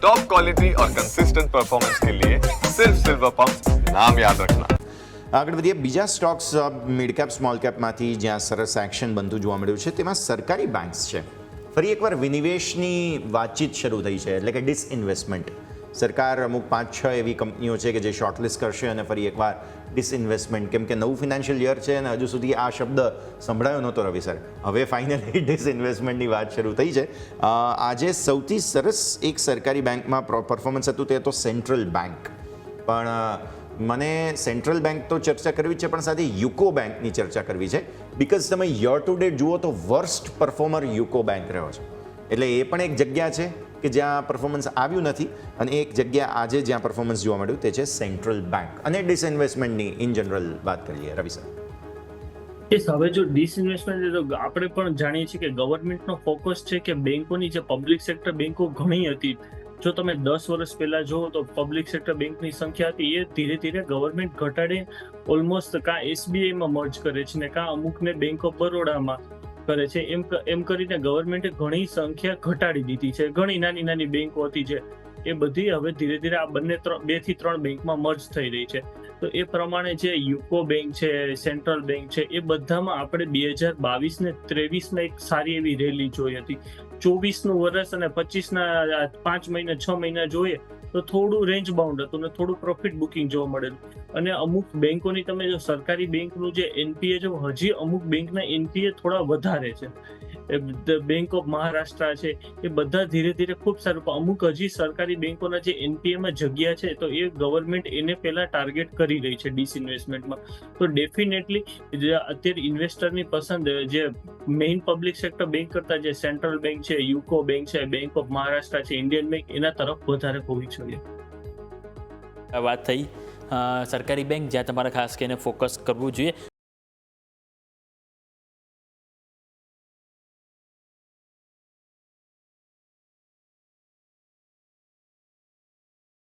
Top quality और consistent performance के लिए सिर्फ सिल्वर पंप नाम याद रखना। આગળ વધીએ બીજા સ્ટોક્સ મિડ કેપ સ્મોલ કેપમાંથી જ્યાં સરસ એક્શન બનતું જોવા મળ્યું છે તેમાં સરકારી બેંક્સ છે. ફરી એકવાર વિનિવેશની વાતચીત શરૂ થઈ છે, એટલે કે ડિસઇન્વેસ્ટમેન્ટ. સરકાર અમુક 5-6 એવી કંપનીઓ છે કે જે શોર્ટલિસ્ટ કરશે અને ફરી એકવાર ડિસઇન્વેસ્ટમેન્ટ, કેમ કે નવું ફિનાન્શિયલ યર છે અને હજુ સુધી આ શબ્દ સંભળાયો નહોતો રવિ સર. હવે ફાઇનલી ડિસઇન્વેસ્ટમેન્ટની વાત શરૂ થઈ છે. આજે સૌથી સરસ એક સરકારી બેંકમાં પરફોર્મન્સ હતું તે તો સેન્ટ્રલ બેંક. પણ મને સેન્ટ્રલ બેંક તો ચર્ચા કરવી છે, પણ સાથે યુકો બેંકની ચર્ચા કરવી છે. બિકોઝ તમે યર ટુ ડેટ જુઓ તો વર્સ્ટ પરફોર્મર યુકો બેંક રહ્યો છે. એટલે એ પણ એક જગ્યા છે કે જ્યાં પરફોર્મન્સ આવ્યું નથી, અને એક જગ્યા આજે જ્યાં પરફોર્મન્સ જોવા મળ્યું તે છે સેન્ટ્રલ બેંક. અને ડિસઇન્વેસ્ટમેન્ટની ઇન જનરલ વાત કરીએ રવિ સર. હવે જો ડિસઇન્વેસ્ટમેન્ટ, તો આપણે પણ જાણીએ છીએ કે ગવર્મેન્ટનો ફોકસ છે કે બેંકોની જે પબ્લિક સેક્ટર બેંકો ઘણી હતી. જો તમે 10 વર્ષ પહેલા જુઓ તો પબ્લિક સેક્ટર બેંકની સંખ્યા હતી એ ધીરે ધીરે ગવર્મેન્ટ ઘટાડે ઓલમોસ્ટ કાં એસબીઆઈમાં મર્જ કરે છે ને કાં અમુકને બેંક ઓફ બરોડામાં કરે છે. એમ કરીને ગવર્મેન્ટે ઘણી સંખ્યા ઘટાડી દીધી છે. ઘણી નાની નાની બેંકો હતી જે એ બધી હવે ધીરે ધીરે આ 2 થી 3 બેંકમાં મર્જ થઈ રહી છે. તો એ પ્રમાણે જે યુકો બેંક છે, સેન્ટ્રલ બેંક છે, એ બધામાં આપણે 2022 ને 23માં એક સારી એવી રેલી જોઈ હતી. 24નું વર્ષ અને 25ના 5 મહિના 6 મહિના જોઈએ તો થોડું રેન્જ બાઉન્ડ હતું ને થોડું પ્રોફિટ બુકિંગ જોવા મળેલું. અને અમુક બેંકોની તમે જો સરકારી બેંકનું જે એનપીએ જો હજી અમુક બેંકના એનપીએ થોડા વધારે છે. બેંક ઓફ મહારાષ્ટ્ર છે, એ બધા ધીરે ધીરે ખૂબ સારું. પણ અમુક હજી સરકારી બેંકોના જે એનપીએમાં જગ્યા છે તો એ ગવર્મેન્ટ એને પહેલા ટાર્ગેટ કરી રહી છે ડિસઇન્વેસ્ટમેન્ટમાં. તો ડેફિનેટલી અત્યારે ઇન્વેસ્ટરની પસંદ જે મેઇન પબ્લિક સેક્ટર બેંક કરતા જે સેન્ટ્રલ બેંક છે, યુકો બેંક છે, બેંક ઓફ મહારાષ્ટ્ર છે, ઇન્ડિયન બેંક, એના તરફ વધારે હોવી જોઈએ. આ વાત થઈ સરકારી બેંક જ્યાં તમારે ખાસ કરીને ફોકસ કરવું જોઈએ.